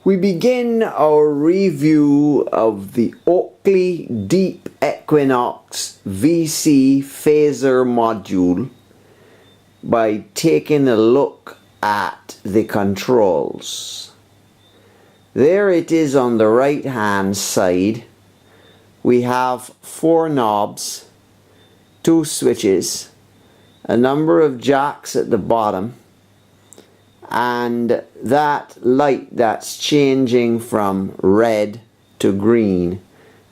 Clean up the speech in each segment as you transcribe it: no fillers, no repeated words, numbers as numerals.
We begin our review of the Oakley Deep Equinoxe VC phaser module by taking a look at the controls. There it is on the right hand side. We have 4 knobs, 2 switches, a number of jacks at the bottom, and that light that's changing from red to green,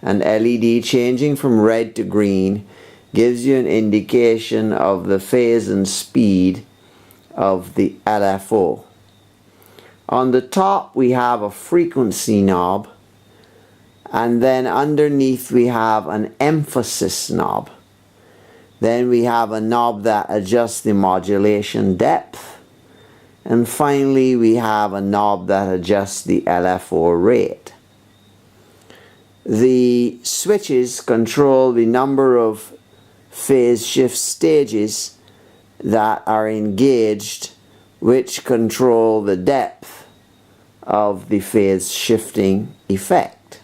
an LED changing from red to green, gives you an indication of the phase and speed of the LFO. On the top we have a frequency knob, and then underneath we have an emphasis knob. Then we have a knob that adjusts the modulation depth. And finally we have a knob that adjusts the LFO rate. The switches control the number of phase shift stages that are engaged, which control the depth of the phase shifting effect.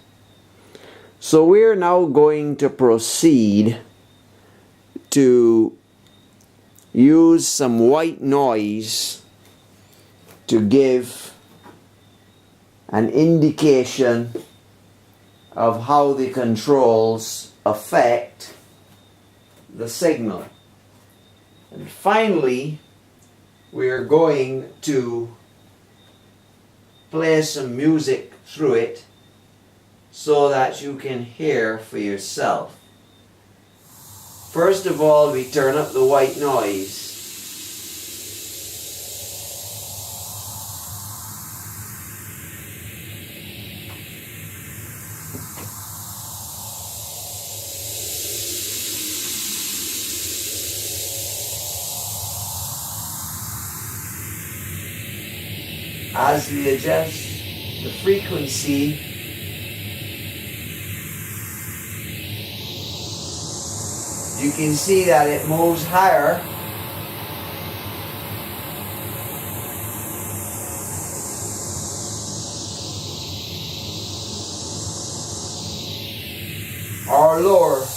So we're now going to proceed to use some white noise to give an indication of how the controls affect the signal. And finally, we are going to play some music through it so that you can hear for yourself. First of all, we turn up the white noise. As we adjust the frequency, you can see that it moves higher. Or lower.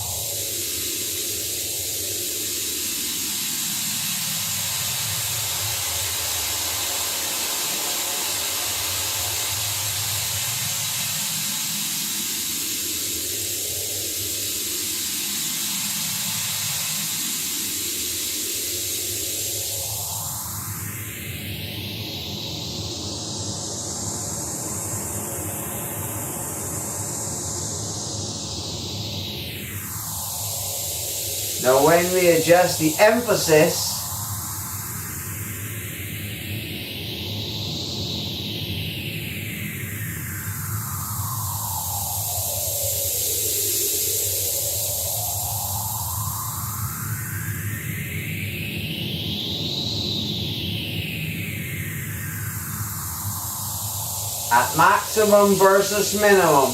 Now when we adjust the emphasis, at maximum versus minimum,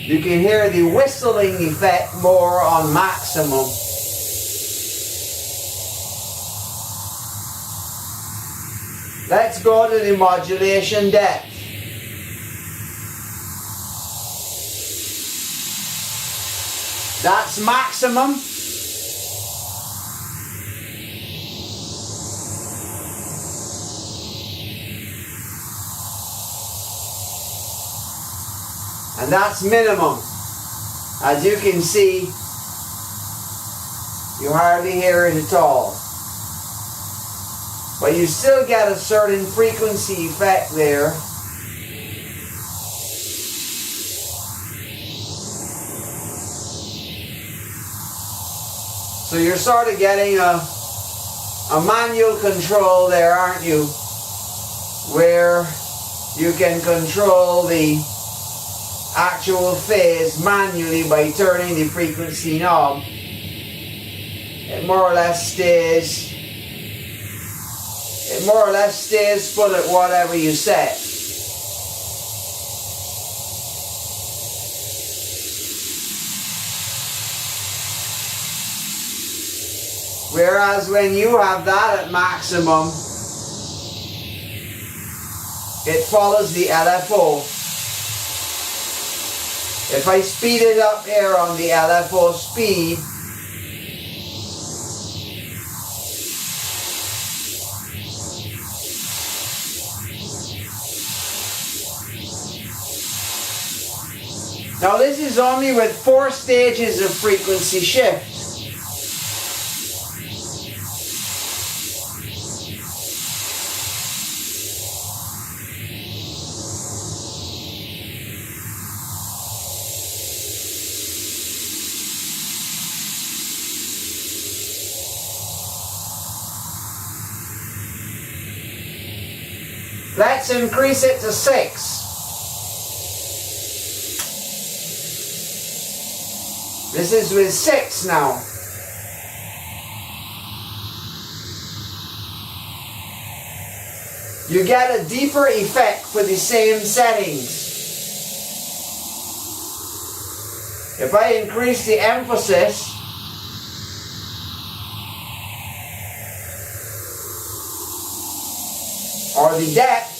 you can hear the whistling effect more on maximum. Let's go to the modulation depth. That's maximum. And that's minimum. As you can see, you hardly hear it at all. But you still get a certain frequency effect there. So you're sort of getting a manual control there, aren't you? Where you can control the actual phase manually by turning the frequency knob. It more or less stays it more or less stays put at whatever you set. Whereas when you have that at maximum, it follows the LFO. If I speed it up here on the LFO speed, now this is only with 4 stages of frequency shift. Let's increase it to 6. This is with 6 now. You get a deeper effect for the same settings. If I increase the emphasis, or the depth,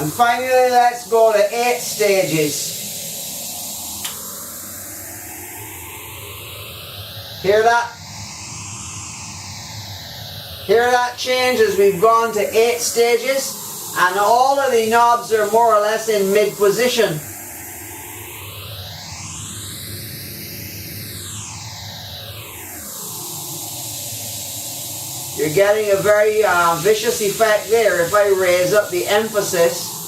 and finally let's go to 8 stages. Hear that? Hear that change as we've gone to 8 stages, and all of the knobs are more or less in mid position. You're getting a very vicious effect there if I raise up the emphasis.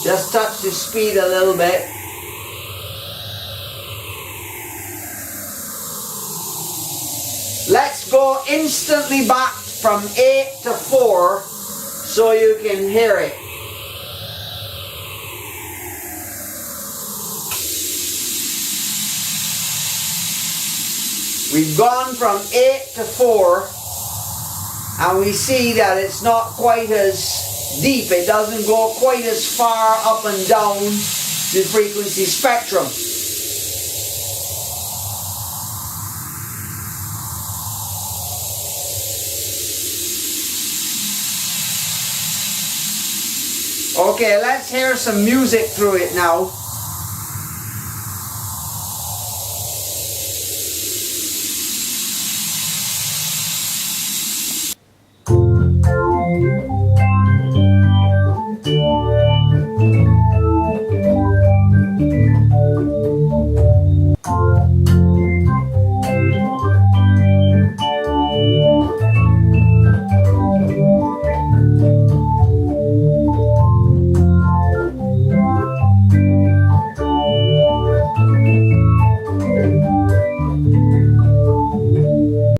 Just touch the speed a little bit. Let's go instantly back from 8 to 4 so you can hear it. We've gone from 8 to 4 and we see that it's not quite as deep. It doesn't go quite as far up and down the frequency spectrum. Okay, let's hear some music through it now.